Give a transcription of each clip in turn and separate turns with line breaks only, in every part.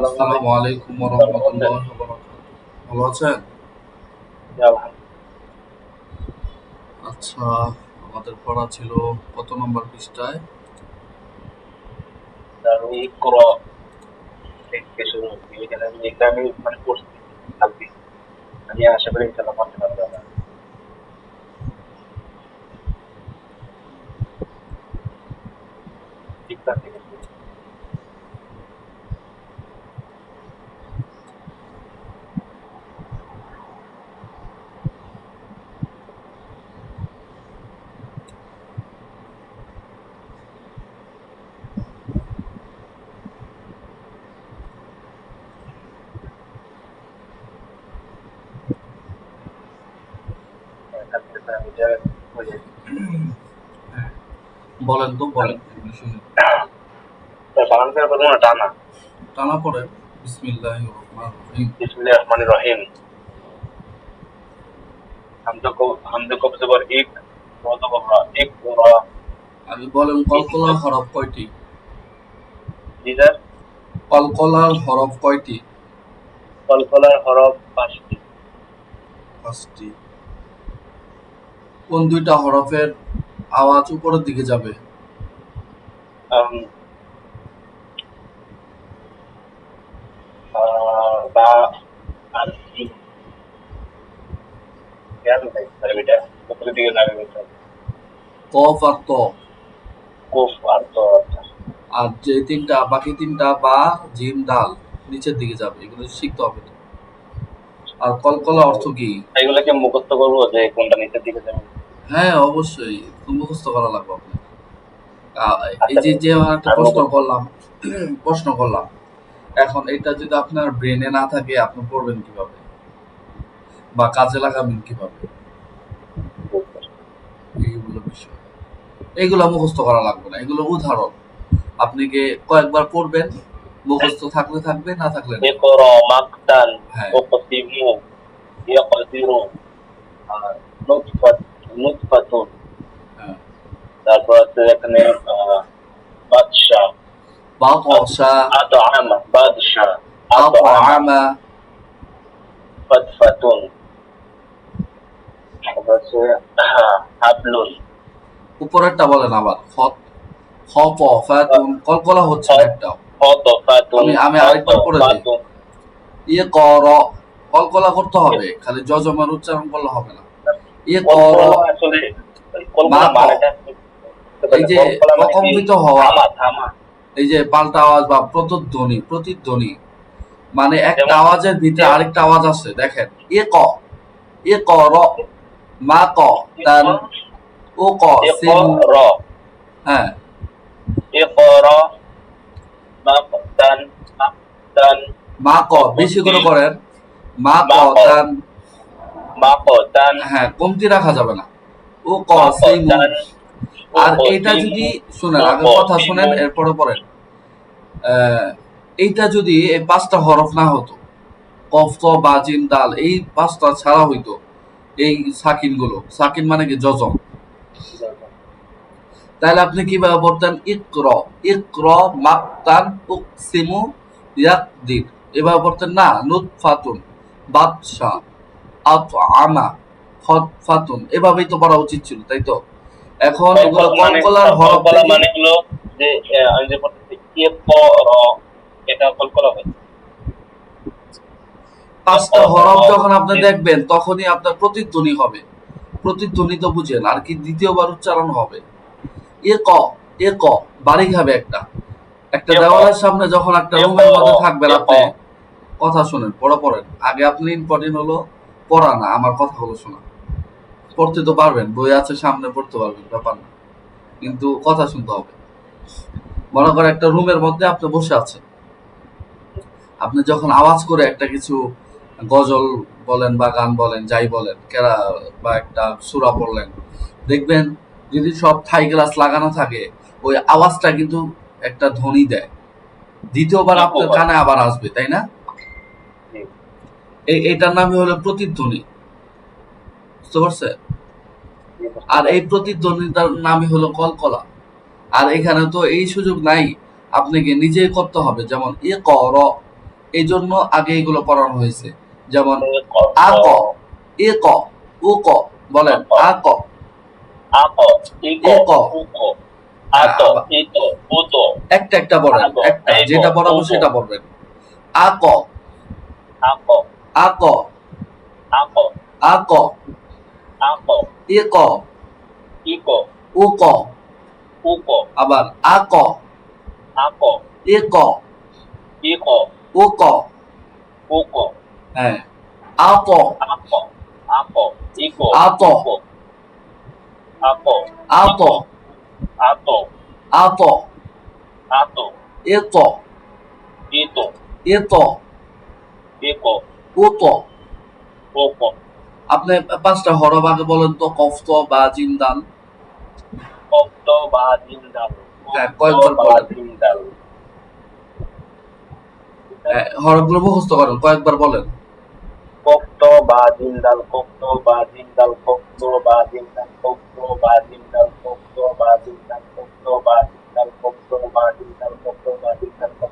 আসসালামু আলাইকুম ওয়া রাহমাতুল্লাহি ওয়া বারাকাতুহু। ভালো আছেন? আচ্ছা, আমাদের পড়া ছিল কত নম্বর পৃষ্ঠায়?
আমি আশা করি ইনশাআল্লাহ পারতে পারবো আমরা। ঠিকঠাক থেকে শুরু। এখান থেকে স্যার আমি এটা বলে
বলেন তো, বলেন, আমি শুনি।
স্যার সালাম ফেরার প্রথমে টানা
টানা পড়েন। বিসমিল্লাহির রহমানির রহিম।
বিসমিল্লাহির রহমানির রহিম। হামদা কব জবর এক র জবর রা এক রা।
আমি বলেন, কলকলার হরফ কয়টি?
জি স্যার।
কলকলার হরফ কয়টি?
কলকলার হরফ 5টি।
5টি। কোন দুইটা হরফের আওয়াজ উপরের দিকে যাবে?
বা আর সিন। কেন ভাই স্যার এটা উপরের দিকে যাবে বলতে
কফ আর ত।
কোফ আর তো
আর যে বাকি তিনটা বা, জিম, দাল নিচের দিকে যাবে। এগুলো শিখতে হবে তো। আর কলকলা অর্থ কি?
এগুলোকে মুখস্থ করবো যে কোনটা নিচের দিকে যাবে।
হ্যাঁ, অবশ্যই তো মুখস্থ করা লাগবে আপনার। এই
আচ্ছা
যে একটা
আর
প্রশ্ন করলাম, এখন এটা যদি আপনার ব্রেনে না থাকে, আপনি পড়বেন কিভাবে বা কাজে লাগাবেন কিভাবে? এইগুলো বিষয়, এগুলো মুখস্থ করা লাগবে না, এগুলো উদাহরণ। আপনি কয়েকবার পড়বেন, মুখস্থ থাকলে থাকবে, না থাকলে নেই।
ইকরা মাকতান
হ্যাঁ,
উকসিমু ইয়াকদিরু নুতফাত নুতফাতুন।
হ্যাঁ।
তারপর আছে এখানে বাদশা
বাতশা,
আতআমা বাদশা
আতআমা।
ফাতফাতুন। তারপর আছে হাবলুন।
উপরেরটা বলেন আবার। ফাতুন, কলকলা হচ্ছে না একটাও।
খতফাতুন
আমি আরেকবার পড়ে দিই।
খতফাতুন।
কর, কলকলা করতে হবে, খালি জজমের উচ্চারণ করলে হবে না। কর,
কলকলা আসলে
মা
কলকলা
ক।
মানেটা
এই যে
কলকলা মানে কি?
প্রকম্পিত হওয়া,
থামা থামা।
এই যে পাল্টা আওয়াজ বা প্রতিধ্বনি, মানে একটা
যেমন
আওয়াজের ভিতরে আরেকটা আওয়াজ আছে। দেখেন, কর, মা ক তান, ও ক সিমু।
ইকরা
হ্যাঁ,
ইকরা মাকতান মাকতান
মা ক বেশি করে করেন। মা ক তান,
Makotan.
হ্যাঁ, কমতি রাখা যাবে না। ও ক সিমু।
Makotan.
আর
Uko
এইটা যদি
simu.
শুনেন, আগে
Uko
কথা শুনেন,
simu.
এরপরে পড়েন। এইটা যদি এই 5টা হরফ না হতো, কফ ত বা জিম দাল, এই 5টা ছাড়া হইতো এই সাকিন গুলো, সাকিন মানে কি জজম, তাহলে আপনি কিভাবে পড়তেন? ইকর, ইকর মাক্তান উকসিমু ইয়াকদির, এভাবে পড়তেন না। নুতফাতুন, বাদশা, আতআমা, খতফাতুন, এভাবেই তো পড়া উচিত ছিল, তাই তো? এখন এগুলো কলকলার হরফ
কলকলা
থেকে
মানে হলো যে আমি যে পড়তেছি এটা কলকলা হয়।
5টা হরফ যখন আপনি দেখবেন তখনই আপনার প্রতিধ্বনি হবে। প্রতিধ্বনি তো বুঝেন, আর কি দ্বিতীয়বার উচ্চারণ হবে। এ ক, এ ক, বাড়ি খাবে একটা। একটা দেওয়ালের সামনে যখন একটা রুমের মধ্যে থাকবেন আপনি, কথা শুনেন, পড়েন। আগে আপনি ইম্পর্টেন্ট হলো পড়া না, আমার কথাগুলো শোনা। পড়তে তো পারবেন, বই আছে সামনে, পড়তে পারবেন, ব্যাপার না, কিন্তু কথা শুনতে হবে। মনে করেন একটা রুমের মধ্যে আপনি বসে আছেন, আপনি যখন আওয়াজ করে একটা কিছু গজল বলেন বা গান বলেন, যাই বলেন, কেরা বা একটা সূরা পড়লেন, দেখবেন যদি সব থাই গ্লাস লাগানো থাকে, ওই আওয়াজটা কিন্তু একটা ধ্বনি দেয়, দ্বিতীয়বার আপনার কানে আবার আসবে, তাই না? এটার নামই হলো প্রতিধ্বনি, বুঝতে পারছেন? আর এই প্রতিধ্বনিটার নামই হলো কলকলা। আর এখানে তো এই সুযোগ নাই, আপনাকে নিজেই করতে হবে। যেমন এ ক র, এই জন্য আগে এগুলো পড়ানো হয়েছে। যেমন আ ক, এ ক, উ ক, বলেন আ ক,
Ako,
এ
iko,
ক,
uko, ato, ito, uto,
একটা একটা বলেন,
ago,
একটা
ego,
যেটা পড়াবো
ugo,
সেটা বলবেন। আ ক,
ako,
আ ক,
ako,
আ ক,
ako,
এ ক,
iko,
উ ক,
uko,
আবার আ ক,
ako,
এ ক,
iko,
উ ক,
uko,
হ্যাঁ, আ ক,
ako, ako, iko,
আ ক,
uko, ako,
আ ক,
iko, ato,
আ ক,
ato,
এ ক,
ito,
এ ক,
iko,
উ ক।
uko,
আপনি 5টা হরফ আগে বলেন তো, কফ ত বা জিম দাল।
kopto, badindal,
হ্যাঁ,
kopto,
কয়েকবার বলেন।
badindal,
হরফগুলো মুখস্থ করেন, কয়েকবার বলেন।
Kokto badindal, kokto badindal, kokto badindal, kokto badindal, kokto badindal, kokto badindal, kokto badindal, kokto badindal, kokto badindal,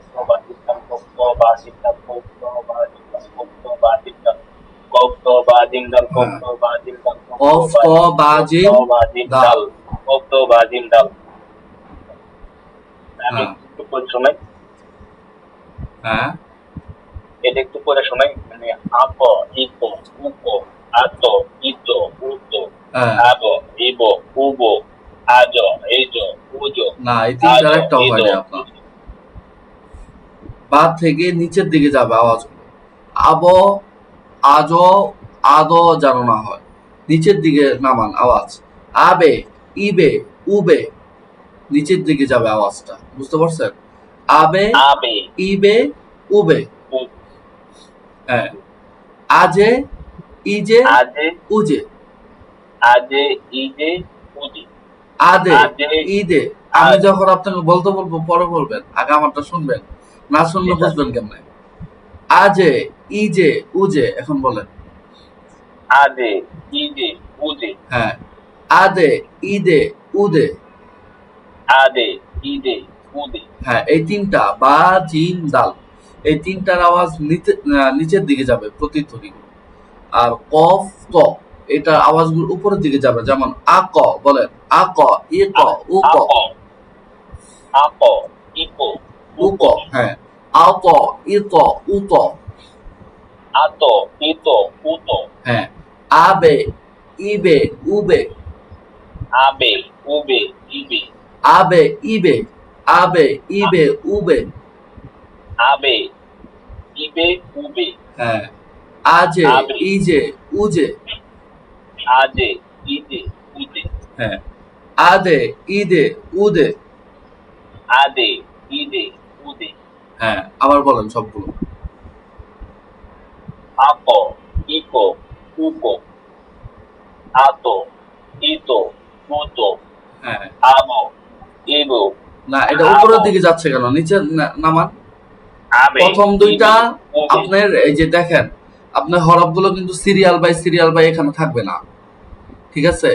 kokto badindal, kokto badindal, kokto badindal, kokto badindal,
হ্যাঁ,
kokto badindal, kokto
কফ ত বা gym দাল।
badindal, kokto badindal. আমি
হ্যাঁ,
একটু পরে শোনাই,
হ্যাঁ,
এটা একটু পরে শোনাই, মানে আপো, ইকো, উকো, আতো, ইতো, উতো,
হ্যাঁ,
আবো, ইবো, উবো, আজো, এইজো, উজো,
না, এই তিনটার
আজো,
একটাও
ইদো,
হয়নি আপনার। বা থেকে নিচের দিকে যাবে আওয়াজগুলো। আব, আজ, আদ যেন না হয়, নিচের দিকে নামান আওয়াজ। আবে, ইবে, উবে, নিচের দিকে যাবে আওয়াজটা, বুঝতে পারছেন? আবে,
আবে,
ইবে, উবে,
উ,
হ্যাঁ, আজে, ইজে,
আজে,
উজে,
আজে, ইজে, উজে,
আদে,
আজে,
ঈদে। আমি
আজ,
যখন আপনাকে বলতে বলবো পরে বলবেন, আগে আমারটা শুনবেন, না শুনলে
ঠিক আছে,
বুঝবেন কেমনে? আজে, ইজে, উজে, এখন বলেন।
আজে, ইজে, উজে,
হ্যাঁ, আদে, ঈদে, উদে।
আদে, ইদে, উদে,
হ্যাঁ, এই তিনটা বা জিম দাল, এই তিনটার আওয়াজ নিচের দিকে যাবে প্রতিধ্বনিগুলো। আর কফ ত, এটার আওয়াজগুলো উপরের দিকে যাবে। যেমন আ ক, বলেন আ ক, ই ক, উ ক,
আপো, আপো, ইকো,
উ ক,
উকো,
হ্যাঁ, আ ক, ই ক, উ ক,
আতো, ইতো, উতো,
হ্যাঁ, আবে, ইবে, উবে,
আবে, উবে, ইবে,
আবে, ইবে, আবে, ইবে, উবে,
আবে, ইবে, উবে,
হ্যাঁ, আজে,
আবে,
ইজে, উজে,
আজে, ইজে, উজে,
হ্যাঁ, আদে, ইদে, উদে,
আদে, ইদে, উদে,
হ্যাঁ, আবার বলেন সবগুলো।
আপো, ইকো, উকো, আতো, ইতো, উতো,
হ্যাঁ
আবো, ইবো,
না, এটা উপরের দিকে যাচ্ছে কেন, নিচে নামান।
আবে,
প্রথম দুইটা
ইবে, উবে।
আপনার এই যে দেখেন, আপনার হরফগুলো কিন্তু সিরিয়াল বাই সিরিয়াল বাই এখানে থাকবে না, ঠিক আছে?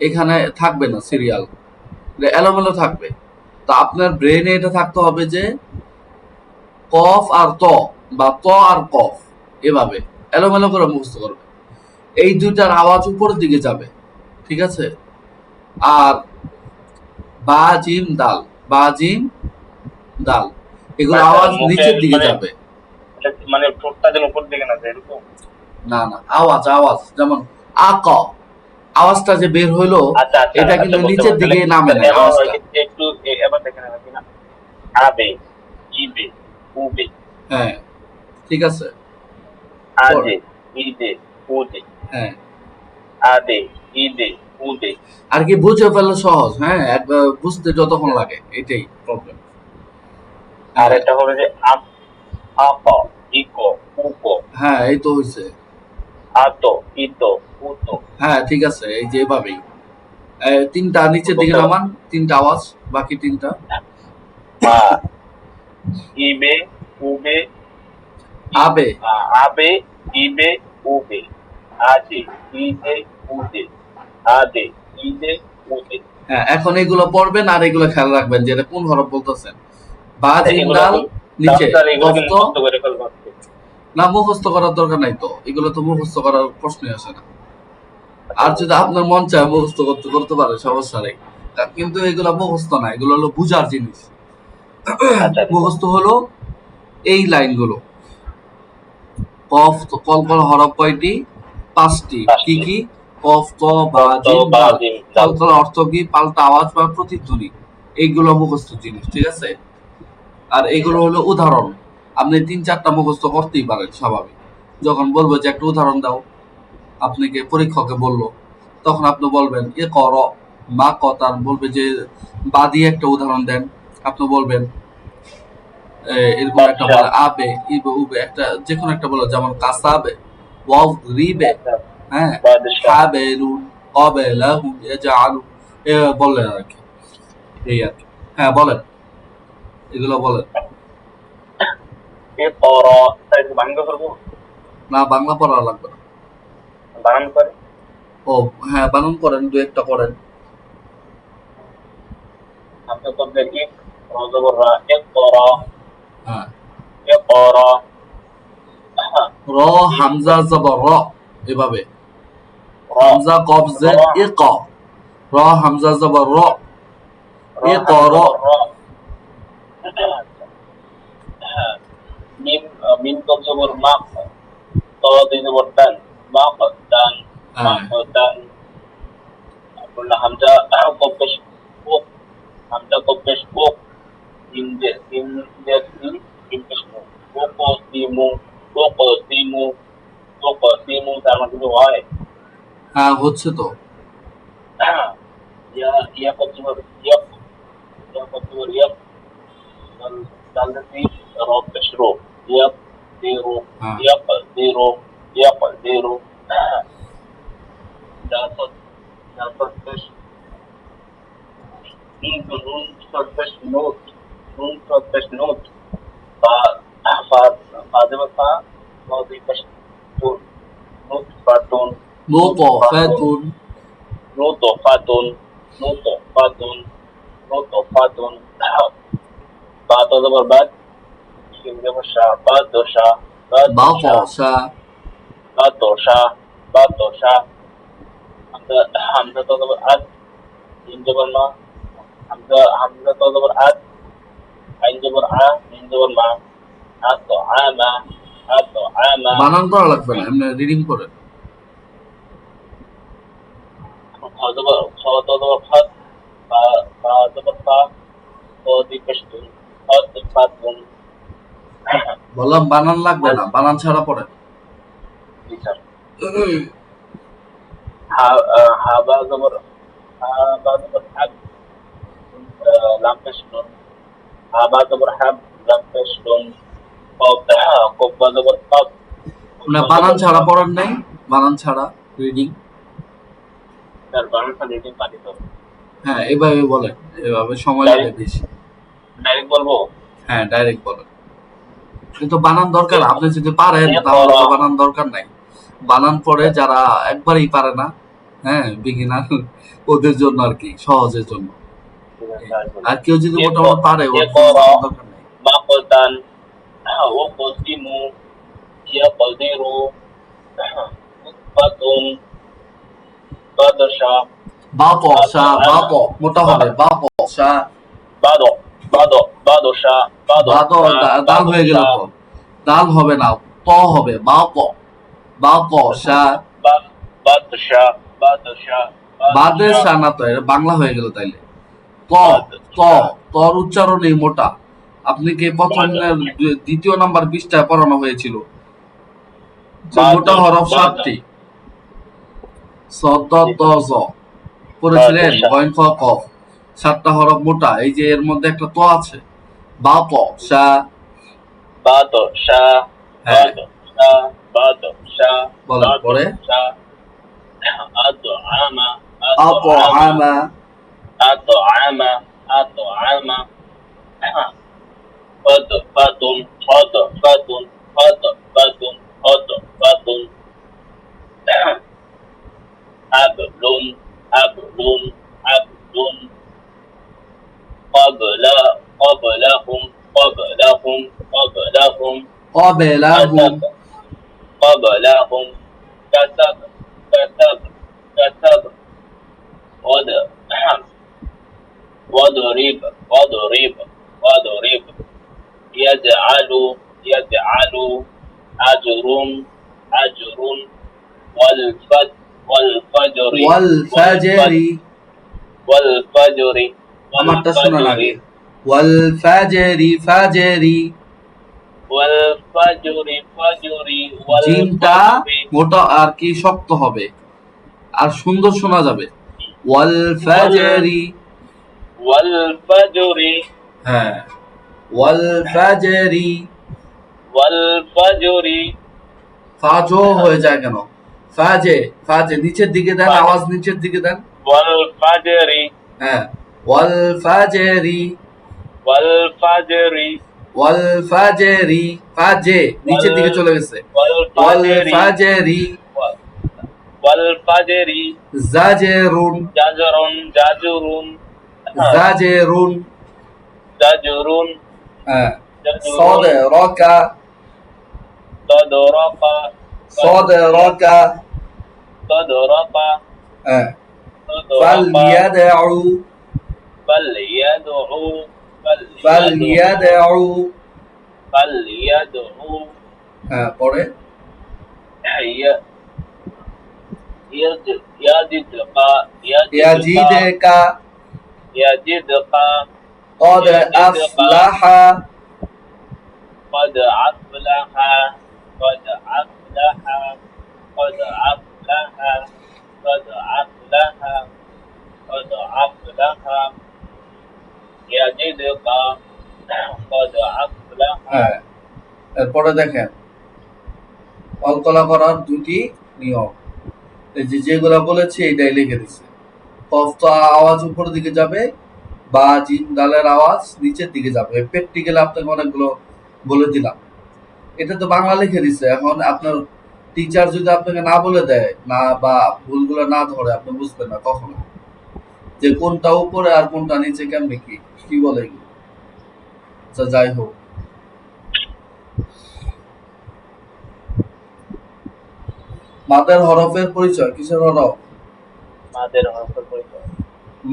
এখানে থাকবে না সিরিয়াল, এলোমেলো থাকবে। তো আপনার ব্রেনে এটা থাকতে হবে যে কফ আর ত, বা ত আর কফ, এভাবে এলোমেলো করে মুখস্থ করবে। এই দুইটার আওয়াজ উপরের দিকে যাবে, ঠিক আছে? আর বা জিম দাল, বা জিম দাল, এগুলো
মানে
আওয়াজ
মুখের
নিচের দিকে
মানে
যাবে।
মানে ঠোঁটটা যেন উপর দিকে না যায় এরকম।
না না, আওয়াজ আওয়াজ যেমন আ ক, আওয়াজটা যে বের হইলো,
আচ্ছা আচ্ছা
এটা
আচ্ছা,
কিন্তু
বুঝতে
নিচের
পারছি।
দিকে
তাহলে
নামে নাই
এবার
আওয়াজটা।
একটু এবার দেখেন এবার কিনা আবে, ইবে, উবে,
হ্যাঁ, ঠিক আছে।
আদে, ইদে, উদে,
হ্যাঁ,
আদে, ইদে, উদে।
আর কি বুঝে ফেললে সহজ, হ্যাঁ, একবার বুঝতে যতক্ষণ লাগে এটাই প্রবলেম।
আর
হ্যাঁ
এটা হবে যে আপ, ইকো, উকো,
হ্যাঁ, এই তো হইছে।
আতো, ইতো, উতো।
হ্যাঁ ঠিক আছে, এই যে এভাবেই তিনটা নিচের দিকে
বুঝতে
নামান,
পারছি।
তিনটা আওয়াজ, বাকি তিনটা
বা, ইবে, উবে,
আবে।
আবে, ইবে, উবে, আদে, ইদে, উদে, আদে, ইদে, উদে।
হ্যাঁ, এখন এগুলো পড়বেন আর এগুলো খেয়াল রাখবেন যে এটা কোন হরফ বলতেছেন। বা
আচ্ছা,
জিম
এগুলো
দাল,
তো
নিচে
তাহলে এগুলো
কফ
কি
ত।
মুখস্থ করে ফেলবো আজকে?
না, মুখস্থ করার দরকার নাই তো, এগুলো তো মুখস্থ করার প্রশ্নই আসে না।
আচ্ছা,
আর যদি আপনার মন চায় মুখস্থ করতে করতে পারে, সমস্যা নেই। কিন্তু এগুলো মুখস্থ না, এগুলো হলো বুঝার জিনিস।
আচ্ছা, ঠিক আছে।
মুখস্থ হলো এই লাইনগুলো। কফ তো কলকল হরফ কয়টি? পাঁচটি। কি
পাঁচটি।
কি? কফ ত বা
কত
জিম
বা
দাল।
জিম দাল।
কলকল অর্থ কি? পাল্টা আওয়াজ বা প্রতিধ্বনি। এইগুলো মুখস্থ জিনিস, ঠিক আছে? আর
ঠিক
এগুলো
আছে।
হলো উদাহরণ। আপনি তিন চারটা মুখস্থ করতেই পারেন স্বাভাবিক। যখন বলবো যে একটা উদাহরণ দাও, আপনাকে পরীক্ষকে বললো, তখন আপনি বলবেন এ কর, মা কতার বলবে যে বা দিয়ে একটা উদাহরণ দেন, আপনি বলবেন এরকম একটা
বাদশা।
বলে আবে ইবে উবে, একটা যে কোনো একটা বলে, যেমন কাসাবে, ওয়াও রিবে,
আচ্ছা,
হ্যাঁ,
বাদশা।
হাবেলুন, কবেলাহুম ইয়াজআলু, এ বললেন আর কি, এই আর কি। হ্যাঁ বলেন, এগুলো বলেন।
এ পর, তাই বাংলা করবো।
না, বাংলা পড়া লাগবে না।
বানান করে।
ও হ্যাঁ, বানান করেন, দু একটা করেন।
হামজা তদ্দের ইক, র জবর রা, এ পর,
হ্যাঁ,
এ পর,
র হামজা জবর র, এভাবে।
র,
হামজা কফ
র,
জের এ ক, র হামজা জবর র,
র
এ ক
হামজা
র।
জবর র। মিম, মিম কব জবর মা, ত দুই জবর দান, মা দান, মা
হ্যাঁ
দান। বললাম হামজা কব পেশ ওক, হামজা কব পেশ ওক, তিন দিয়ে তিন, তিন পেশ মু, ওক তিমু, ওক তিমু, ওক তিমু, তার মানে কিন্তু হয়।
হ্যাঁ, হচ্ছে তো।
ইয়া, ইয়া কব জবর ইয়াক, ইয়া কব জবর ইয়াক, দাল, দাল দিয়ে তিন, র পেশ রো, ইয়াক দিরো,
হ্যাঁ
ইয়াক দিরো, ইয়াক দিরো। তারপর, তারপর পেশ nun surface note, nun surface note, fa, fa, fa দেবো fa, fa দুই পাশে tun, not fatun,
no
not
ক
fatun,
ফেতুন।
not fatun, not fatun, not fatun, ba তো দেবো bad, শিম দেবো sha, ba to sha, ba to
বা
sha,
ফসা।
ba to sha, ba to sha, hamza, hamza তো দেবো ad, শিম দেবো ma, hamza, hamza তো দেবো ad, আইন দেবো a, মিম দেবো ma, আতো আমা, আতো আমা,
বানান করা লাগবে না, এমনি রিডিং করে।
خاطب خط، خاطب خا، خاطب كشتم، خاطب خاتم.
বললাম বানান লাগবে না, বানান ছাড়া পড়ে।
জি স্যার। হাবা জবর, হাবা জবর হাব, লাম পেশ নুন, হাবা জবর হাব, লাম পেশ নুন, কব্বা জবর কব,
না,
কব্বা
বানান
জবর
ছাড়া
কব।
পড়েন নাই, বানান ছাড়া রিডিং।
স্যার বানানটা রিডিং পারি তো।
হ্যাঁ, এভাবে বলেন, এভাবে সময় লাগে বেশি।
ডাইরেক্ট বলবো?
হ্যাঁ, ডাইরেক্ট বলেন। কিন্তু বানান দরকার, আপনি যদি পারেন তাহলে
ইকরা।
তো বানান দরকার নাই। বানান পড়ে যারা একবারেই পারে না, হ্যাঁ, বিগিনার, ওদের জন্য আর কি, সহজের জন্য। আর কেউ যদি মোটামুটি পারে ওর জন্য
ইকরা
বানান দরকার নেই।
মাকতান ওয়াকসিমু ইয়াকদিরু উতবাতুন বাদশা
বাতশা, বাত মোটা হবে, বাতশা।
বাদ বাদ বাদশা
বাত দাল হয়ে গেল তো, দাল হবে না, ত হবে, বাতশা।
বাদশা বাদশা
বাদেশা না তো, এটা বাংলা হয়ে গেল তাইলে। ত, ত, তর উচ্চারণই মোটা। আপনি কি প্রথম দ্বিতীয় নাম্বার পৃষ্ঠায় পড়ানো হয়েছিল যে মোটা হরফ 7টি। সদ, দ, জ পড়েছিলেন, গইন, খ, কফ, 7টা হরফ মোটা। এই যে এর মধ্যে একটা ত আছে, বা ত সা।
বাদশা
হ্যাঁ,
বাদশা বাদশা
বলেন পরে।
আতআমা
আতআমা,
আতআমা আতআমা خطفتم خطفتم خطفتم خطفتم حبل حبل حبل قبلهم قبلهم قبلهم
قبلهم
قبلهم كتب كتب كتب وضرب وضرب وضرب يجعل يجعل أجر أجر والفجر
والفجر।
والفجر
আমারটা শোনা লাগে, ওয়াল ফাজরি ফাজরি।
والفجر فجري
জিমটা মোটা আর কি শক্ত হবে, আর সুন্দর শোনা যাবে, ওয়াল ফাজরি।
والفجر
হ্যাঁ, ওয়াল ফাজরি।
والفجر
ফাজো হয়ে যায় কেন? ফাজে, ফাজে নিচের দিকে দেন, আওয়াজ নিচের দিকে দেন।
والفجر
হ্যাঁ, ওয়াল ফাজরি
والفجر
ওয়াল ফাজরি। ফাজে নিচের দিকে চলে গেছে, ওয়াল ফাজরি।
والفجر
জাজেরুন,
زجر زجر
জাজেরুন।
زجر
হ্যাঁ, صدرك
صدرك
صدرك।
صدرك
হ্যাঁ،
صدرك
فليدعو
فليدعو
فليدعو।
فليدعو
হ্যাঁ, পরে
يزدك
يزيدك
يزدك
قد أفلح
قد أفلح قد أفلح قد أفلح قد أفلح قد أفلح يزدك قد أفلح।
হ্যাঁ, এরপরে দেখেন কলকলা করার দুটি নিয়ম। এই যে যেগুলা বলেছি এটাই লিখে দিছে। কফ তো আওয়াজ উপরের দিকে যাবে, বা জিম দালের আওয়াজ নিচের দিকে যাবে। প্র্যাকটিক্যালি আপনাকে অনেকগুলো বলে দিলাম। এটা তো বাংলা লিখে দিছে। এখন আপনার টিচার যদি আপনাকে না বলে দেয় না, বা ভুলগুলো না ধরে, আপনি বুঝবেন না কখনো যে কোনটা উপরে আর কোনটা নিচে, কেমনে কি বলে এগুলো। আচ্ছা, যাই হোক, মাদের হরফের পরিচয়। কিসের হরফ?
মাদের হরফের পরিচয়।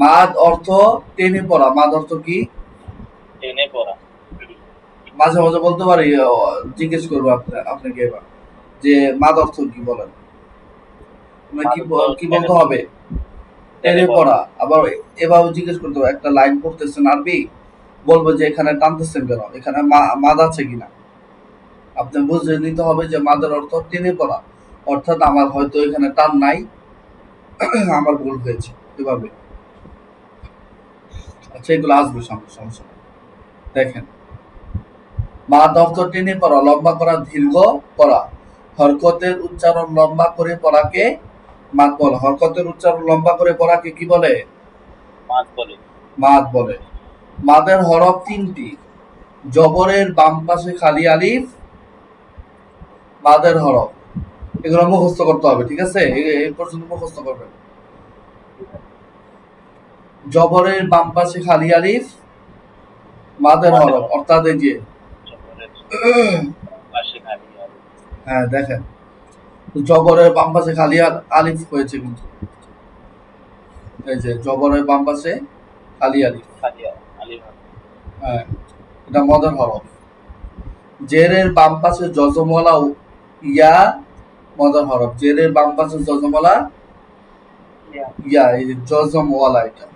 মাদ অর্থ টেনে পড়া। মাদ অর্থ কি?
টেনে পড়া।
মাঝে মাঝে বলতে পারি, জিজ্ঞেস করবো আপনাকে এবার যে মাদ অর্থ কি বলেন, কি বলতে হবে? টেনে পড়া। আবার এভাবে জিজ্ঞেস করতে হবে, একটা লাইন পড়তেছেন আরবি, বলবো যে এখানে টানতেছেন কেন, এখানে মাদ আছে কিনা। আপনি বুঝে নিতে হবে যে মাদের অর্থ টেনে পড়া, অর্থাৎ আমার হয়তো এখানে টান নাই, আমার ভুল হয়েছে, এভাবে। আচ্ছা, এগুলো আসবে সামনে, সমস্যা নেই। দেখেন, মাদ অর্থ টেনে পড়া, লম্বা করা, দীর্ঘ করা। হরকতের উচ্চারণ লম্বা করে পড়াকে মাদ বলে। হরকতের উচ্চারণ লম্বা করে পড়াকে কি বলে?
মাদ বলে।
মাদ বলে। মাদের হরফ তিনটি। জবরের বাম পাশে খালি আলিফ মাদের হরফ। এগুলো মুখস্থ করতে হবে, ঠিক আছে? এই পর্যন্ত মুখস্থ করবেন। জবরের বাম পাশে খালি আলিফ মাদের হরফ, অর্থাৎ এই যে হ্যাঁ দেখেন, জবরের বাম পাশে খালি আলিফ হয়েছে, কিন্তু এই যে জবরের বাম পাশে খালি আলিফ, হ্যাঁ এটা মদের হরফ। জেরের বাম পাশে যজমলা ইয়া মদের হরফ। জেরের বাম পাশে যজমলা ইয়া, এই যে যজমওয়ালা, এটা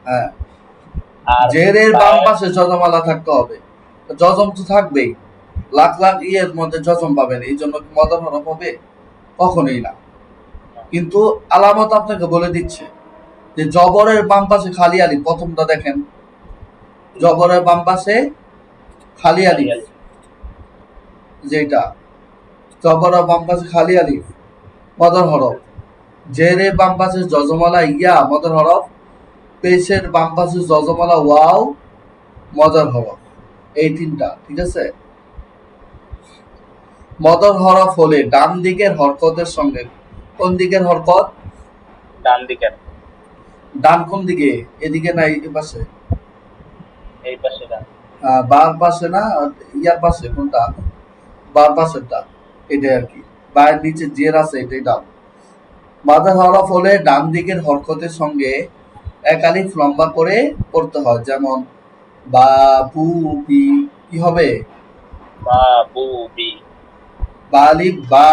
হ্যাঁ। জেরের বাম পাশে যজমালা থাকতে হবে, যজম তো থাকবেই, লাখ লাখ ইয়ের মধ্যে যজম পাবেন, এই জন্য কি মদের হরফ হবে? কখনোই না। কিন্তু আলামত আপনাকে বলে দিচ্ছে যে জবরের বাম পাশে খালি আলিফ, প্রথমটা দেখেন, জবরের বাম পাশে খালি আলিফ, যেটা জবরের বাম পাশে খালি আলিফ মদের হরফ। জেরের বাম পাশে যজমালা ইয়া মদের হরফ। পেশের বাম পাশে যজমালা ওয়াও মদের হরফ। এই তিনটা, ঠিক আছে? মদর হরফ হলে ডান দিকের হরকতের সঙ্গে, কোন দিকের হরকত?
ডান দিকের।
ডান কোন দিকে? এদিকে না এই পাশে?
এই পাশে ডান।
বার পাশে না ইয়ার পাশে? কোনটা? বার পাশেরটা, এটাই আর কি। বায়ের নিচে জের আছে, এটাই ডান। মাদার হরফ হলে ডান দিকের হরকতের সঙ্গে এক আলিফ লম্বা করে পড়তে হয়, যেমন বা বু বি। কি হবে?
বা বু বি।
বা আলিফ বা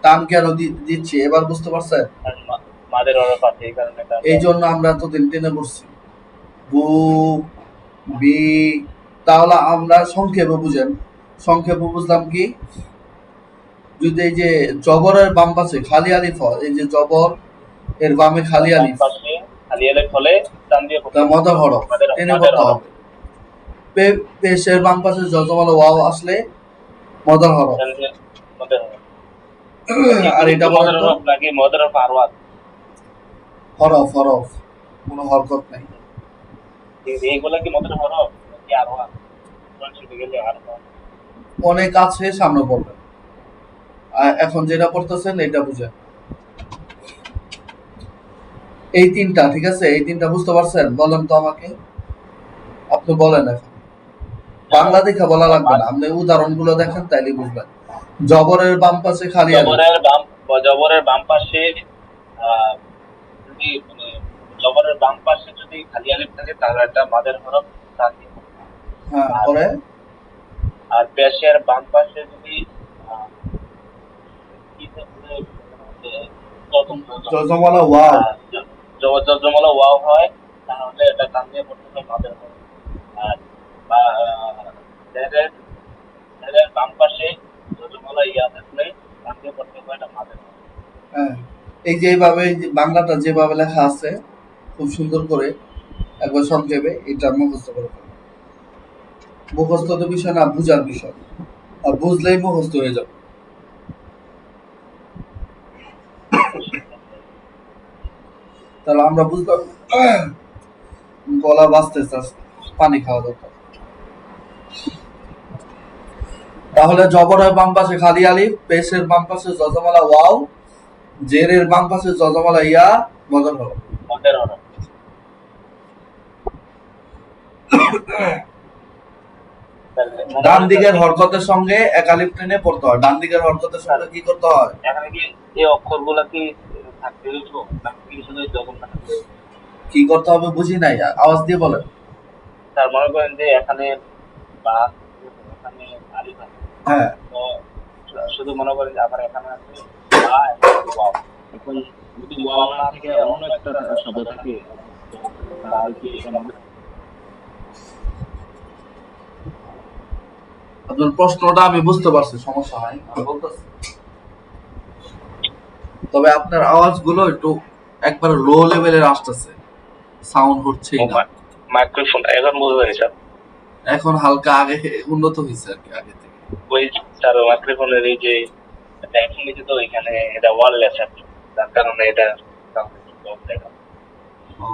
টান কেন দিচ্ছি এবার বুঝতে পারছেন?
মাদের হরফ আছে, এই কারণে
এই জন্য আমরা এতদিন টেনে পড়ছি বু বি। তাহলে আমরা সংক্ষেপে বুঝেন, সংক্ষেপে বুঝলাম কি, যদি এই যে জবরের বাম পাশে খালি আলিফ হয়, এই যে জবর এর বামে খালি আলিফ,
খালি আলিফ হলে ডান দিয়ে
তা মদর হরফ টেনে পড়তে হবে। পেশের বাম পাশে যজমালা ওয়াও আসলে মদর হরফ। আর এটা বলেন তো,
নাকি মদের হরফ আরওয়াজ?
হরফ হরফ, কোনো হরকত নাই।
এইগুলা কি মদের হরফ নাকি আরওয়াজ? গেলে আরওয়াজ
অনেক আছে, সামনে পড়বেন। এখন যেটা পড়তেছেন এটা বুঝেন। এই তিনটা, ঠিক আছে? এই তিনটা বুঝতে পারছেন? বলেন তো আমাকে, আপনি বলেন। এখন বাংলা দেখে বলা লাগবে না, আপনি উদাহরণগুলো দেখেন, তাইলে বুঝবেন। জবরের বাম পাশে খালি আলিফ।
জবরের বাম পাশে যদি মানে জবরের বাম পাশে যদি খালি আলিফ থাকে তাহলে একটা মাদের হরফ ডান দিয়ে।
হ্যাঁ, পরে
আর পেশের বাম পাশে যদি
যজমালা ওয়াও,
যজমালা ওয়াও হয় তাহলে এটা ডান দিয়ে পড়তে হবে মাদের হরফ। আর জেরের বাম পাশে যজমালা ইয়া থাকলে ডান দিয়ে পড়তে হবে এটা মাদের হরফ।
হ্যাঁ, এই যে এইভাবে বাংলাটা যেভাবে লেখা আছে খুব সুন্দর করে একবার সংক্ষেপে এটা মুখস্থ করে ফেলবেন। মুখস্থ তো বিষয় না, বুঝার বিষয়, আর বুঝলেই মুখস্থ হয়ে যাবে। তাহলে আমরা বুঝলাম, গলা বাঁচতেছে, পানি খাওয়া দরকার। তাহলে জবরের বাম পাশে খালি আলিফ, পেশের বাম পাশে যজমালা ওয়াও, জেরের বাম পাশে যজমালা ইয়া মদর হরফ। ডান দিকের হরকতের সঙ্গে এক আলিফ টেনে পড়তে হয়। ডান দিকের হরকতের সঙ্গে কি করতে হয়?
এখানে কি এই অক্ষরগুলা কি থাকতে হইব নাকি শুধু যখন থাকবে?
কি করতে হবে বুঝি নাই, আওয়াজ দিয়ে বলেন।
তার মনে করেন যে এখানে বা এখানে আলিফ আছে,
হ্যাঁ,
তো শুধু মনে করেন যে আমার এখানে আছে বা ওয়াও। এখন যদি ওয়াও না থাকে অন্য একটা শব্দ থাকে তাহলে কি এটা মনে
আপনার প্রশ্নটা আমি বুঝতে পারছি, সমস্যা নাই, আমি বলতেছি। তবে আপনার আওয়াজগুলো একটু একবার লো লেভেলের আসতেছে, সাউন্ড হচ্ছেই না।
মাইক্রোফোন এখন বুঝতে পেরেছ?
এখন হালকা আগে উন্নত হয়েছে আর কি, আগে থেকে।
ওই তার মাইক্রোফোনের এই যে এখন নিচে তো এখানে এটা ওয়ারলেস আছে, যার কারণে এটা
ও,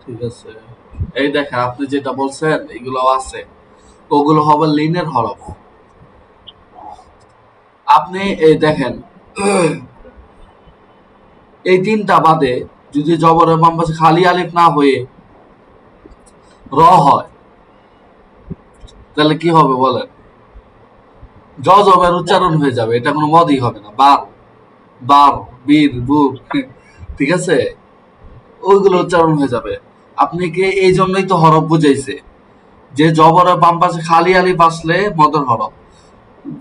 ঠিক আছে। এই দেখেন আপনি যেটা বলছেন এগুলো আছে, ওগুলো হবে লিনের হরফ। আপনি এই দেখেন এই তিনটা বাদে যদি জবরের বাম পাশে খালি আলিফ না হয়ে র হয় তাহলে কি হবে বলেন? জজমের উচ্চারণ হয়ে যাবে, এটা কোনো মদই হবে না। বার বার বীর বুর, ঠিক আছে, ওইগুলো উচ্চারণ হয়ে যাবে। আপনি কি এই জন্যই তো হরফ বুঝাইছে যে জবরের বাম পাশে খালি আলিফ আসলে মদর হরফ,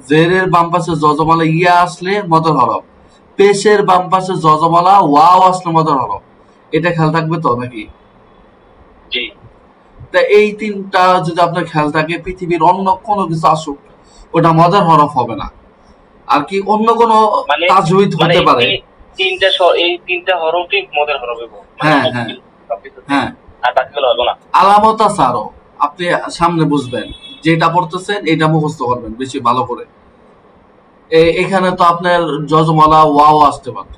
জেরের বাম পাশে জজমালা ইয়া আসলে মদর হরফ, পেশের বাম পাশে জজমালা ওয়াও আসলে মদর হরফ। এটা খেয়াল থাকবে তো নাকি?
জি।
তা এই তিনটা যদি আপনার খেয়াল থাকে, পৃথিবীর অন্য কোনো কিছু আসুক ওটা মদর হরফ হবে না। আর কি অন্য কোনো
মানে
তাজউইদ
মানে
হতে পারে।
এই তিনটা হরফই মদের হরফ এবং
হ্যাঁ হ্যাঁ হ্যাঁ,
আর বাকিগুলো হলো না।
আলামত আছে আরো, আপনি সামনে বুঝবেন, যেটা পড়তেছেন এটা মুখস্থ করবেন বেশি ভালো করে। এখানে তো আপনার যজমালা ওয়াও আসতে পারে,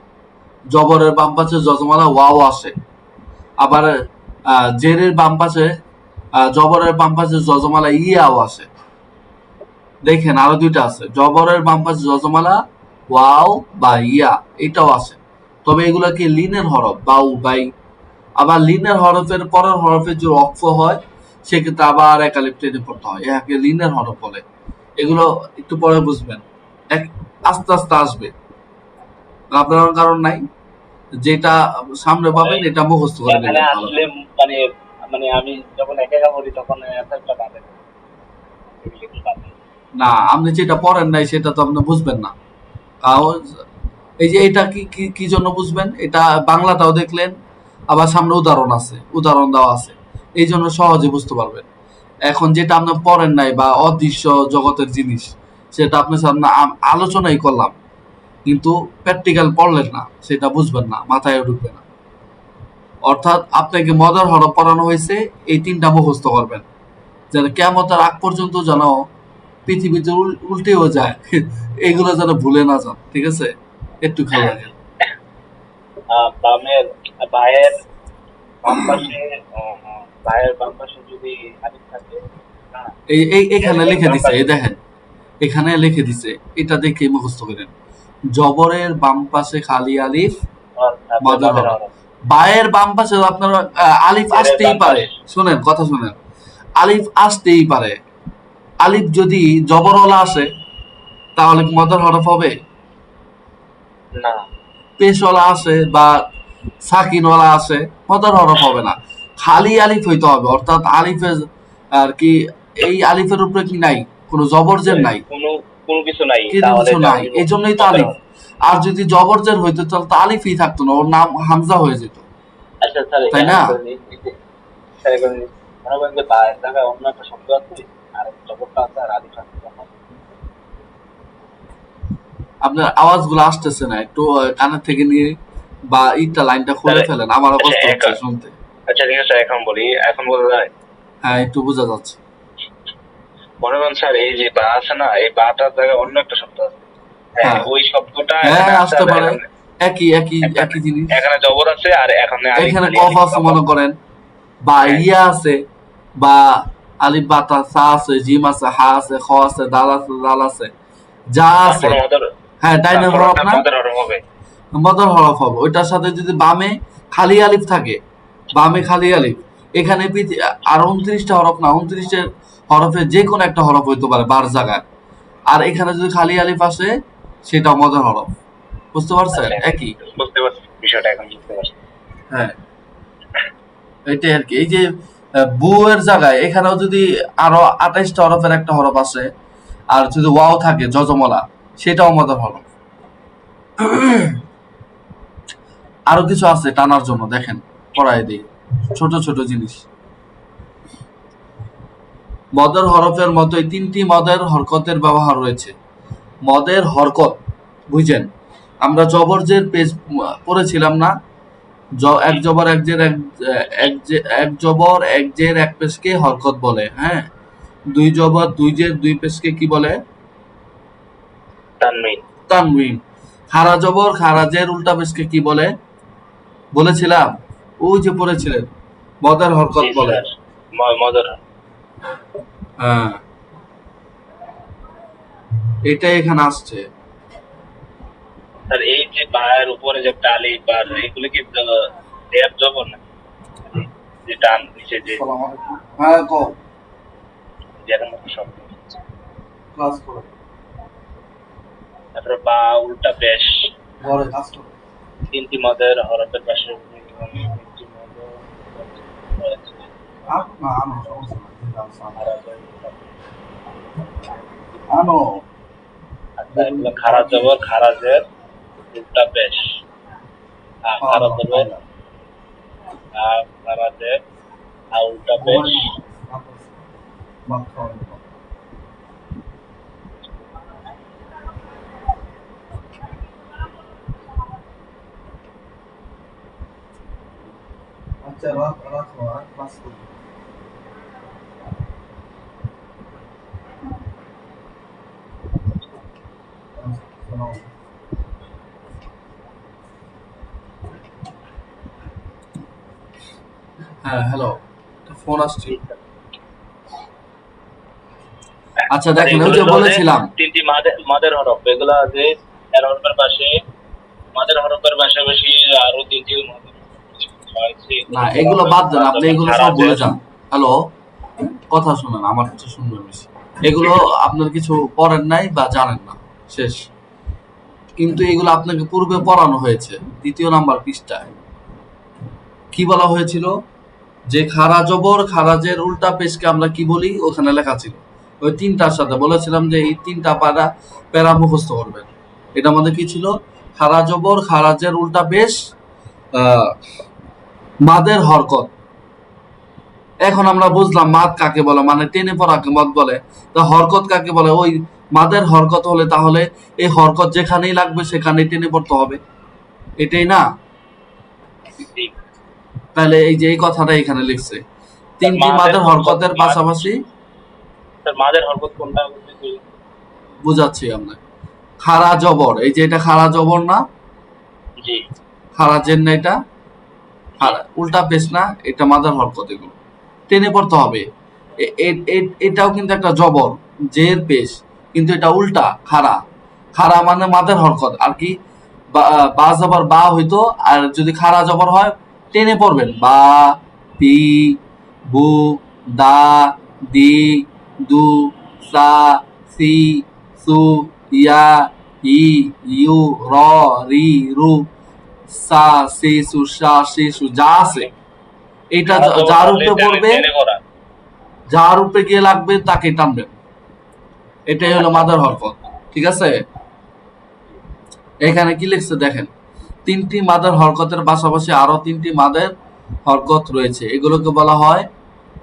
জবরের বাম পাশে যজমালা ওয়াও আসে, আবার জেরের বাম পাশে জবরের বাম পাশে যজমালা ইয়াও আসে। দেখেন আরো দুইটা আছে, জবরের বাম পাশে যজমালা ওয়াও বা ইয়া, এটাও আছে। তবে এগুলা কি লিনের হরফ, বাউ বাই। আবার লিনের হরফের পরের হরফের যে অক্ষ হয় সেক্ষেত্রে আবার একালিপ টেনে পড়তে হয়, একে লিনের হরফ বলে। এগুলো একটু পরে বুঝবেন, এক আস্তে আস্তে আসবে, ঘাবড়ানোর কারণ নাই। যেটা সামনে পাবেন এটা মুখস্থ করে
এখানে
নেবেন ভালো
আসলে
করে।
মানে মানে আমি যখন একা একা পড়ি তখন এফেক্টটা পাবে না।
না, আপনি যেটা পড়েন নাই সেটা তো আপনি বুঝবেন না। তাও এই যে এটা কি কি কি জন্য বুঝবেন, এটা বাংলাটাও দেখলেন, আবার সামনে উদাহরণ আছে, উদাহরণ দেওয়া আছে, এই জন্য সহজে বুঝতে পারবেন। এখন যেটা আপনি পড়েন নাই বা অদৃশ্য জগতের জিনিস, সেটা আপনার সামনে আলোচনাই করলাম, কিন্তু প্র্যাকটিক্যাল পড়লেন না, সেটা বুঝবেন না, মাথায় ঢুকবে না। অর্থাৎ আপনাকে মজার হরফ পড়ানো হয়েছে, এই তিনটা মুখস্থ করবেন, যেন কিয়ামতের আগ পর্যন্ত যেন পৃথিবীতে উল্টেও যায় এগুলো যেন ভুলে না যান, ঠিক আছে? একটু খেয়াল রাখেন।
বামের বায়ের বাম পাশে বায়ের বাম পাশে যদি আলিফ থাকে, হ্যাঁ,
এখানে লিখে
বাম
দিছে,
পাশে
এই দেখেন এখানে লিখে দিছে, এটা দেখে মুখস্থ করেন। জবরের বাম পাশে খালি আলিফ
তারপরে
মজার
বামের
হরফ।
হরফ,
বায়ের বাম পাশে আপনার আলিফ
জেরের
আসতেই
বাম
পারে,
পাশ,
শুনেন কথা শুনেন, আলিফ আসতেই পারে। আলিফ যদি জবরওয়ালা আসে তাহলে কি মজার হরফ হবে?
না,
পেশওয়ালা আসে বা সাকিনওয়ালা আসে, মজার হরফ হবে না। খালি আলিফ হইতে হবে, অর্থাৎ আলিফের আর কি, এই আলিফের উপরে কি নাই, কোনো জবরজের নাই,
কোনো কোনো কিছু নাই,
কিন্তু
তাহলে
কিছু
এটা
নাই,
হইব
এই জন্যই তো
মদের
আলিফ।
হরফ।
আর যদি জবরজের হইতো তাহলে তো আলিফই থাকতো না, ওর নাম হামজা হয়ে যেত,
আচ্ছা স্যার,
তাই
এখন
না?
করে নিই স্যার, করে নিই। মনে করেন যে বায়ের জায়গায় অন্য একটা শব্দ আছে, আর জবরটা আছে আর আলিফ আছে, তখন
আপনার আওয়াজগুলো আসতেছে না, একটু কানের থেকে নিয়ে বা ইটা লাইনটা খুলে
স্যার।
ফেলেন, আমারও
আচ্ছা
কষ্ট হচ্ছে
এখন,
শুনতে।
আচ্ছা ঠিক আছে, এখন বলি, এখন বলা যায়।
হ্যাঁ, একটু বোঝা যাচ্ছে।
মনে করেন স্যার, এই যে বা আছে না, এই বাটার জায়গায় অন্য একটা শব্দ আছে, হ্যাঁ,
হ্যাঁ
ওই শব্দটা
হ্যাঁ,
এখানে আছে,
আসতে
আর
পারে,
এখানে
একই একই
এখানে
একই জিনিস।
এখানে জবর আছে, আর এখানে আলিফ,
এখানে
খালি
কফ
আলিফ
আছে
কফ
মনে
আছে।
করেন, বা
হ্যাঁ
ইয়া আছে, বা আলিফ বাতা সা আছে, জিম আছে, হা আছে, খ আছে, দাল আছে, দাল আছে, যা আছে।
তারপর আমাদের,
হ্যাঁ, ডাইনের
তারপর
হরফ
ওটা
না,
মদের হরফ হবে।
মদর হরফ হবে। ওইটার সাথে যদি বামে খালি আলিফ থাকে, বামে খালি আলিফ, এখানে আর 29টা হরফ না, 29 হরফে যে কোনো একটা হরফ হইতে পারে বার জায়গায়। আর এখানে যদি খালি আলিফ আসে সেটা মদর হরফ। বুঝতে পারছেন?
আচ্ছা,
একই।
বুঝতে পারছি বিষয়টা, এখন বুঝতে পারছি।
হ্যাঁ, এটাই আর কি। এই যে বু এর জায়গায় এখানেও যদি আরো 28টা হরফের একটা হরফ আসে, আর যদি ওয়াও থাকে যজমলা, সেটাও মদর হরফ। আরো কিছু আছে টানার জন্য, দেখেন পড়ায় দিই, ছোট ছোট জিনিস। মদের হরফের মতোই 3টি মদের হরকতের ব্যবহার রয়েছে। মদের হরকত বুঝেন, আমরা জবরজের পেজ পড়েছিলাম না, এক জবর এক জের এক জবর এক জের এক পেশকে হরকত বলে, হ্যাঁ। দুই জবর দুই জের দুই পেশকে কি বলে?
তানমিন।
তানবিন। খারা জবর খারাজের উল্টা পেশকে কি বলে বলেছিলাম? ওই যে পড়েছিলেন, মদের হরকত
জি
বলে।
স্যার, মজার।
হ্যাঁ, এটাই এখানে আসছে।
স্যার এই যে বায়ের উপরে যে একটা আলিফ বার, এগুলো কি দেয়ার জবর না? যে ডান নিচে যে
হ্যাঁ, কও,
যের মতো শব্দ।
ক্লাস করো,
তারপরে বা উল্টা পেশ,
ঘরে কাজ করো।
তিনটি মদের হরফের পাশে তিনটি মদের রয়েছে।
না, আনো, সমস্যা নাই, দিলাম সামনে।
খারাজের উল্টা পেশ।
আনো।
আচ্ছা, এগুলো খারাজ জবর খারাজের উল্টা পেশ। খারাজ জবর খারাজের উল্টা পেশ।
আচ্ছা, রাখো, আর ক্লাস করো। শোনাও। হ্যাঁ, হ্যালো, ফোন আসছে। আচ্ছা, দেখেন, ওই যে বলেছিলাম
তিনটি মাদের হরফ, এগুলা যে এর হরফের পাশে মাদের হরফের পাশাপাশি আরো তিনটি মাদের হরফ
না, এগুলো বাদ দেন, আপনি এগুলো সব বলে যান। হ্যালো, কথা শুনেন, আমার কিছু শুনবেন বেশি। এগুলো আপনার কিছু পড়েন নাই বা জানেন না, শেষ। কিন্তু এগুলো আপনাকে পূর্বে পড়ানো হয়েছে 2 নাম্বার পৃষ্ঠায়। কি বলা হয়েছিল? যে খারা জবর খারাজের উল্টা পেশকে আমরা কি বলি, ওখানে লেখা ছিল। ওই তিনটার সাথে বলেছিলাম যে এই তিনটা প্যারা মুখস্থ করবেন। এটার মধ্যে কি ছিল? খারা জবর খারাজের উল্টা পেশ, মাদের হরকত। এখন আমরা বুঝলাম মাদ কাকে বলে, মানে টেনে পড়াকে মদ বলে। তা হরকত কাকে বলে? ওই মাদের হরকত হলে তাহলে এই হরকত যেখানেই লাগবে সেখানেই টেনে পড়তে হবে, এটাই না? তাহলে এই যে এই কথাটা এখানে লিখছে, তিনটি মাদের হরকতের পাশাপাশি।
মাদের হরকত কোনটা?
বুঝাচ্ছি আমরা। খারা জবর, এই যে এটা খারা জবর না?
জি।
খারা জেন না এটা? উল্টা পেশ না? এটা মাদের হরকত, এগুলো টেনে পড়তে হবে। এটাও কিন্তু একটা জবর, জের পেশ, কিন্তু এটা উল্টা খারা। খারা মানে মাদের হরকত আর কি। বা জবর বা হইতো, আর যদি খারা জবর হয় টেনে পড়বেন। বা, পি, বু, দা, দি, দু, সা, সি, সু, ইয়া, ই, ইউ, র, রি, রু, সা, সি, সু, সা, সি, সু, যা আছে এটা যার উপরে পড়বে, যার উপরে গিয়ে লাগবে তাকে টানবেন। এটাই হলো মাদার হরকত। ঠিক আছে? এখানে কি লিখছে দেখেন, তিনটি মাদার হরকতের পাশাপাশি আরো তিনটি মাদের হরকত রয়েছে, এগুলোকে বলা হয়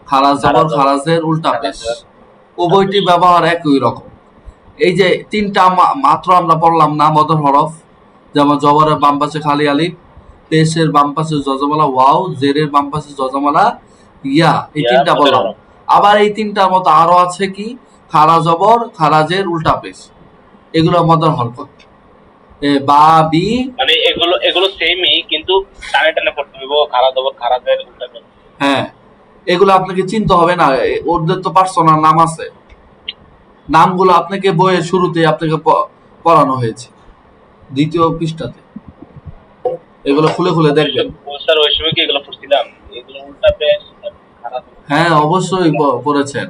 খারাজ জবর খারাজের উল্টা পেশ। উভয়টি ব্যবহার একই রকম। এই যে তিনটা মাত্র আমরা পড়লাম না মদর হরফ, যেমন জবরের বাম পাশে খালি আলিফ, পেশের বাম পাশে জজমালা ওয়াও, জেরের বাম পাশে জজমালা ইয়া, এই তিনটা বললাম। আবার এই তিনটার মতো আরো আছে কি, খারা জবর খারাজের উল্টা পেশ, এগুলো মদর হরকত। বা, বি,
মানে এগুলো সেমই, কিন্তু টানে টানে পড়তে হবে। খারাজ জবর খারাজের উল্টা পেশ।
হ্যাঁ, এগুলো আপনাকে চিনতে হবে না, ওদের তো পার্সোনাল নাম আছে। নামগুলো আপনাকে বইয়ের শুরুতে আপনাকে পড়ানো হয়েছে 2 পৃষ্ঠাতে। এগুলো খুলে খুলে দেখবেন।
স্যার ওই সময় কি এগুলো পড়ছিলাম? এগুলো উল্টা পেশ খারাজ।
হ্যাঁ, অবশ্যই পড়েছেন।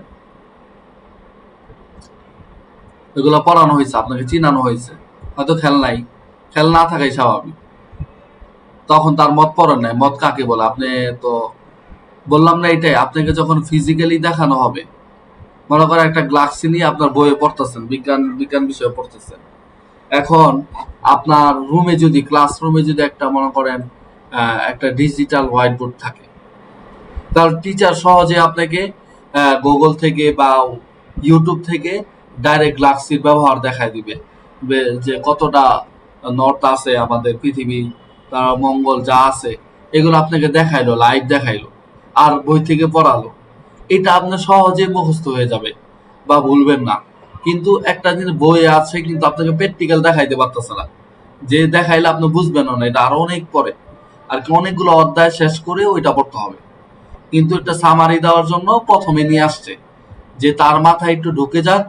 এগুলো পড়ানো হয়েছে, আপনাকে চিনানো হয়েছে। হয়তো খেল নাই, খেল না থাকাই স্বাভাবিক। তখন তার মত পড়েন নাই। মত কাকে বলে আপনি তো বললাম না, এটাই আপনাকে যখন ফিজিক্যালি দেখানো হবে। মনে করেন একটা গ্লাক্সি নিয়ে আপনার বইয়ে পড়তেছেন, বিজ্ঞান বিষয়ে পড়তেছেন। এখন আপনার রুমে যদি, ক্লাসরুমে যদি একটা মনে করেন একটা ডিজিটাল হোয়াইট বোর্ড থাকে, তাহলে টিচার সহজে আপনাকে গুগল থেকে বা ইউটিউব থেকে ডাইরেক্ট গ্লাক্সির ব্যবহার দেখায় দিবে, যে কতটা নর্থ আছে আমাদের পৃথিবী, তার মঙ্গল যা আছে এগুলো আপনাকে দেখাইলো, লাইভ দেখাইলো, আর বই থেকে পড়ালো। এটা আপনার সহজে মুখস্থ হয়ে যাবে বা ভুলবেন না। কিন্তু একটা জিনিস বই আছে, কিন্তু আপনাকে প্র্যাকটিক্যাল দেখাইতে পারতেছে না, যে দেখাইলে আপনি বুঝবেন না, এটা আরো অনেক পরে আর কি, অনেকগুলো অধ্যায় শেষ করে ওইটা পড়তে হবে। কিন্তু একটা সামারি দেওয়ার জন্য প্রথমে নিয়ে আসছে, যে তার মাথায় একটু ঢুকে যাক,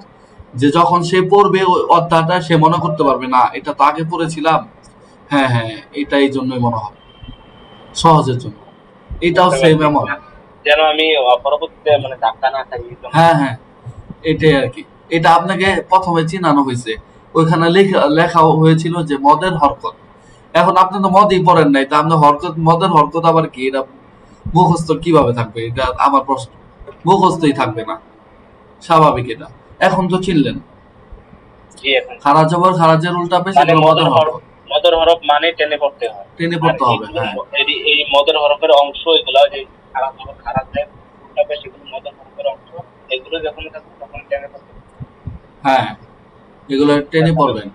যে যখন সে পড়বে ওই অধ্যায়টা সে মনে করতে পারবে, না এটা তো আগে পড়েছিলাম, হ্যাঁ হ্যাঁ এটা এই জন্যই মনে হবে, সহজের জন্য। এটাও
বুঝতে
সেম
পারছি।
এমন।
যেন আমি পরবর্তীতে মানে ধাক্কা না খাই এই জন্য।
হ্যাঁ হ্যাঁ এটাই আর কি। এটা আপনাকে প্রথমে চিনানো হয়েছে, ওইখানে লেখা লেখা হয়েছিল যে মদের হরকত। এখন আপনি তো মদই পড়েন নাই, তা আপনি হরকত, মদের হরকত আবার কি, এটা মুখস্থ কিভাবে থাকবে? এটা আমার প্রশ্ন। মুখস্থই থাকবে না, স্বাভাবিক এটা। এখন তো চিনলেন,
জি এখন
খারা জবর খারাজের উল্টা পেশ,
মানে
এগুলো মদের হরকত,
মদের হরফ মানে টেনে পড়তে হয়।
টেনে
আর
পড়তে হবে।
এইগুলো
হ্যাঁ
এই মদের হরফের অংশ এগুলো যে খারাপ হরফ খারাপ দেয় উল্টা পেশ এগুলো মদের হরফের অংশ, এগুলো যখন থাকবে তখন টেনে পড়তে হয়।
হ্যাঁ এগুলো টেনে পড়বেন।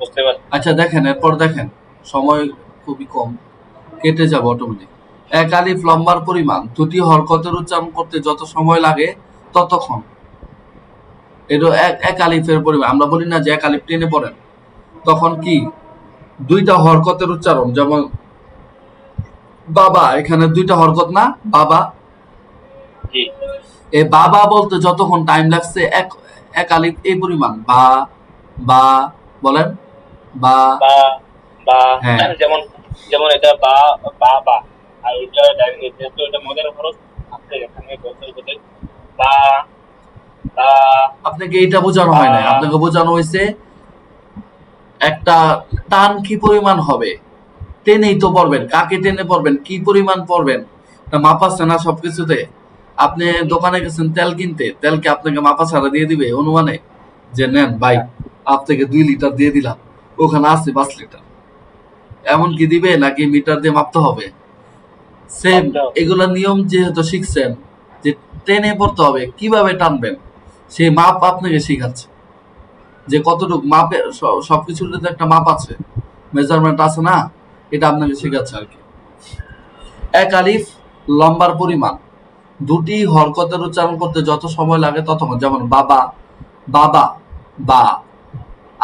বুঝতে পারছি।
আচ্ছা দেখেন, এরপর দেখেন, সময় খুবই কম, কেটে যাবে অটোমেটিক। এক আলিফ লম্বার পরিমাণ দুটি হরকতের উচ্চারণ করতে যত সময় লাগে ততক্ষণ। এটা এক আলিফের পরিমাণ, আমরা বলি না যে এক আলিফ টেনে পড়েন, তখন কি দুইটা হরকতের উচ্চারণ, যেমন বাবা, এখানে দুইটা হরকত না, বাবা,
জি
এই বাবা বলতে যতক্ষণ টাইম লাগছে এক এক আলিফ এই পরিমাণ, বা বা বলেন, বা,
বা বা
হ্যাঁ
যেমন যেমন এটা বা বা বা আর এটা যেহেতু এটা মদের হরফ আছে এখানে বলতে বলতে বা বা
আপনাকে এটা বোঝানো হয় নাই, আপনাকে বোঝানো হয়েছে একটা টান কি পরিমাণ হবে, টেনেই তো পড়বেন, কাকে টেনে পড়বেন, কি পরিমাণ পড়বেন, মাপ আছে না সবকিছুতে। আপনি দোকানে গেছেন তেল কিনতে, তেল কি আপনাকে মাপা ছাড়া দিয়ে দিবে অনুমানে, যে নেন ভাই আপনাকে 2 লিটার দিয়ে দিলাম, ওখানে আছে 5 লিটার, এমন কি দিবে, নাকি মিটার দিয়ে মাপতে হবে? সেম এগুলা নিয়ম যেহেতু শিখছেন, যে টেনে পড়তে হবে, কিভাবে টানবেন সেই মাপ আপনাকে শিখাচ্ছে, যে কতটুকু মাপে, সবকিছুর তো একটা মাপ আছে, মেজারমেন্ট আছে না, এটা আপনাকে শেখাচ্ছে আর কি। এক আলিফ লম্বার পরিমাণ দুটি হরকতের উচ্চারণ করতে যত সময় লাগে ততক্ষণ, যেমন বাবা, বাবা, বা,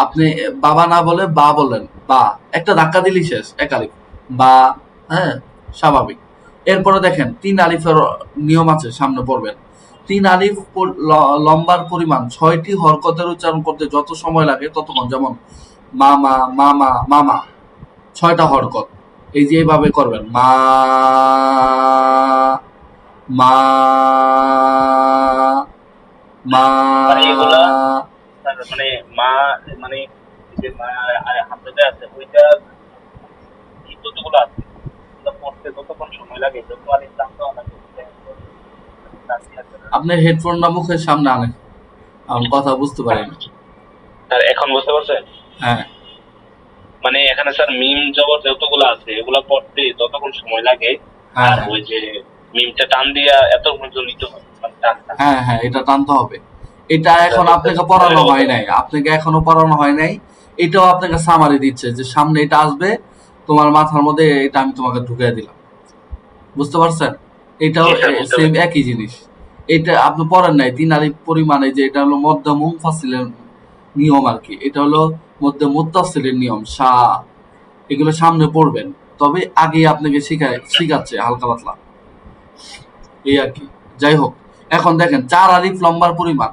আপনি বাবা না বলে বা বললেন, বা, একটা ধাক্কা দিলি শেষ, এক আলিফ, বা, হ্যাঁ স্বাভাবিক। এরপরে দেখেন 3 আলিফের নিয়ম আছে, সামনে পড়বেন। 3 আলিফ লম্বার পরিমাণ 6টি হরকতের উচ্চারণ করতে যত সময় লাগে ততক্ষণ, যেমন মামা, মামা, মামা, 6টা হরকত, এই যে এইভাবে করবেন, মা, মা, মা,
মানে এগুলা মানে মা মানে যে হামজাতে আছে ওইটা যতগুলো আছে ওগুলো পড়তে যতক্ষণ সময় লাগে যত আলিফ টানতে লাগে
আপনার হেডফোনটা মুখের সামনে আনেন, আমি কথা বুঝতে পারি না।
স্যার এখন বুঝতে পারছেন?
হ্যাঁ
মানে এখানে স্যার মিম জবর যতগুলো আছে এগুলো পড়তে যতক্ষণ সময় লাগে
হ্যাঁ
আর ওই যে মিমটা টান দিয়া এত পর্যন্ত নিতে হয় মানে টানটা।
হ্যাঁ হ্যাঁ এটা টানতে হবে। এটা এখন আপনাকে পড়ানো হয় নাই, আপনাকে এখনো পড়ানো হয় নাই। এটাও আপনাকে সামারি দিচ্ছে, যে সামনে এটা আসবে তোমার মাথার মধ্যে, এটা আমি তোমাকে ঢুকিয়ে দিলাম, বুঝতে পারছেন? এটাও
জি স্যার বুঝতে
সেম
পারছি।
একই জিনিস। এটা আপনি পড়েন নাই 3 আলিফ পরিমাণে, যে এটা হলো মধ্যে মুনফাসিলের নিয়ম আর কি, এটা হলো মধ্যে মুত্তাসিলের নিয়ম, সা, এগুলো সামনে পড়বেন, তবে আগে আপনাকে শিখাচ্ছে হালকা পাতলা, এই আর কি। যাই হোক, এখন দেখেন 4 আলিফ লম্বার পরিমাণ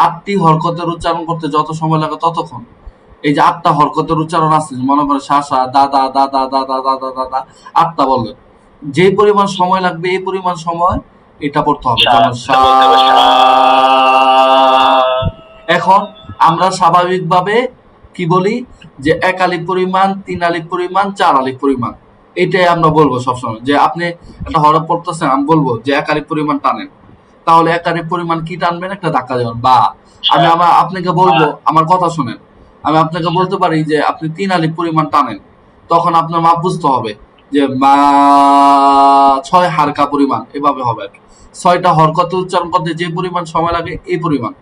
8টি হরকতের উচ্চারণ করতে যত সময় লাগে ততক্ষণ। এই যে 8টা হরকতের উচ্চারণ আছে, মনে করে শাসা, দাদা, দাদা, দাদা, দাদা, দাদা, 8টা বললেন, যে পরিমাণ সময় লাগবে এই পরিমাণ সময় এটা পড়তে হবে, যেমন সা। এখন আমরা স্বাভাবিকভাবে কি বলি, যে 1 আলিফ পরিমাণ, 3 আলিফ পরিমাণ, 4 আলিফ পরিমাণ, এটাই আমরা বলবো সবসময়। যে আপনি একটা হরফ পড়তেছেন, আমি বলবো যে 1 আলিফ পরিমাণ টানেন, তাহলে 1 আলিফ পরিমাণ কি টানবেন, একটা ধাক্কা দেবেন, বা। আমি আপনাকে বলবো, আমার কথা শুনেন, আমি আপনাকে বলতে পারি যে আপনি 3 আলিফ পরিমাণ টানেন, তখন আপনার মাপ বুঝতে হবে, যে মা 6 হারকা পরিমাণ, এভাবে হবে আর কি। 6টা হরকত উচ্চারণ করতে যে পরিমাণ সময় লাগে এই পরিমাণ।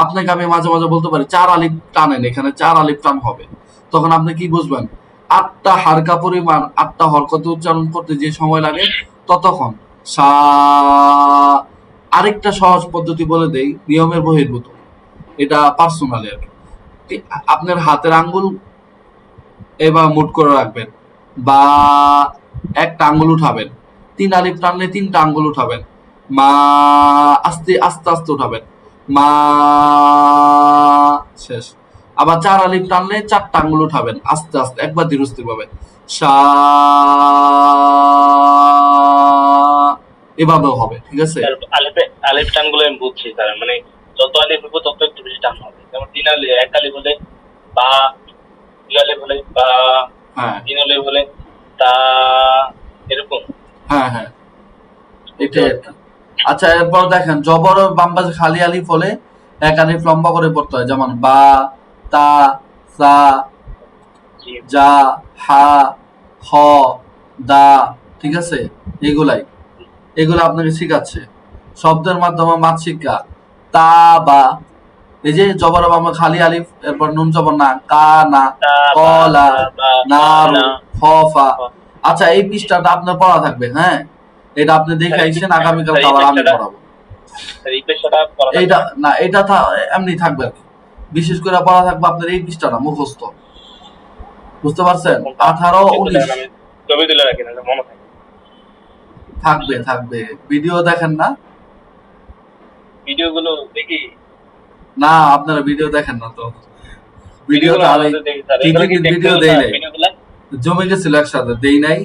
আপনাকে আমি মাঝে মাঝে বলতে পারি 4 আলিফ টানেন, এখানে 4 আলিফ টান হবে, তখন আপনি কি বুঝবেন, 8টা হারকা পরিমাণ 8টা হরকত উচ্চারণ করতে যে সময় লাগে ততক্ষণ। সা। আরেকটা সহজ পদ্ধতি বলে দেই, নিয়মের বহির্ভূত। এটা পার্সোনালি আর কি। আপনার হাতের আঙ্গুল এবার মুট করে রাখবেন, বা একটা আঙ্গুল উঠাবেন, 3 আলিফ টানলে 3টা আঙ্গুল উঠাবেন, মা আস্তে আস্তে আস্তে উঠাবেন, মা শেষ। আবার 4 আলিফ টানলে 4টা আঙ্গুল উঠাবেন আস্তে আস্তে, একবার ধীর স্থির ভাবে, সা, এভাবেও হবে, ঠিক আছে?
আলিফ টানগুলো আমি বুঝছি স্যার, মানে যত আলিফ হইব তত একটু বেশি টান হবে। যেমন 3 আলিফ, 1 আলিফ হলে বা, 2 আলিফ হলে বা,
হ্যাঁ
3 আলিফ হলে তা, এরকম।
হ্যাঁ হ্যাঁ, এটাই আর কি। আচ্ছা, এরপর দেখেন জবর বাম পাশে খালি আলিফ হলে 1 আলিফ লম্বা করে পড়তে হয়, যেমন বা, তা, সা,
জি।
জা, হা, হ, দা, ঠিক আছে? এগুলো আপনাকে শিখাচ্ছে শব্দের মাধ্যমে মাত শিক্ষা। তা, বা, এই যে জবর বাম খালি আলিফ, এরপর নুন জবর না, কা না,
তা,
ক
বা,
লা,
তা, বা,
না
বা,
রু,
না,
ফ ফা।
ক।
আচ্ছা, এই পৃষ্ঠাটা আপনার পড়া থাকবে, হ্যাঁ? এটা আপনি দেখে আইছেন, আগামীকাল
স্যার, এই
আবার আমি
পেশাটা,
পড়াবো।
স্যার, এই পেশাটা করা লাগবে
এইটা
না।
না, এটা এমনি থাকবে আর কি। বিশেষ করে পড়া থাকবে আপনার এই পৃষ্ঠাটা মুখস্থ, বুঝতে পারছেন? 18,
একটু
19
দেখেন, আমি ছবি তুলে রাখি না, মনে থাকে।
থাকবে থাকবে। ভিডিও দেখেন না?
ভিডিওগুলো দেখি,
না, আপনারা ভিডিও দেখেন না তো। ভিডিও
ভিডিওগুলো
তো আমি
আমাদের দেখি স্যার। এগুলো কি
2-3 দিন
দেখতে
ভিডিও
হবে
দেই
স্যার,
নাই,
ভিডিওগুলো?
জমে গেছিল একসাথে, দেই নাই।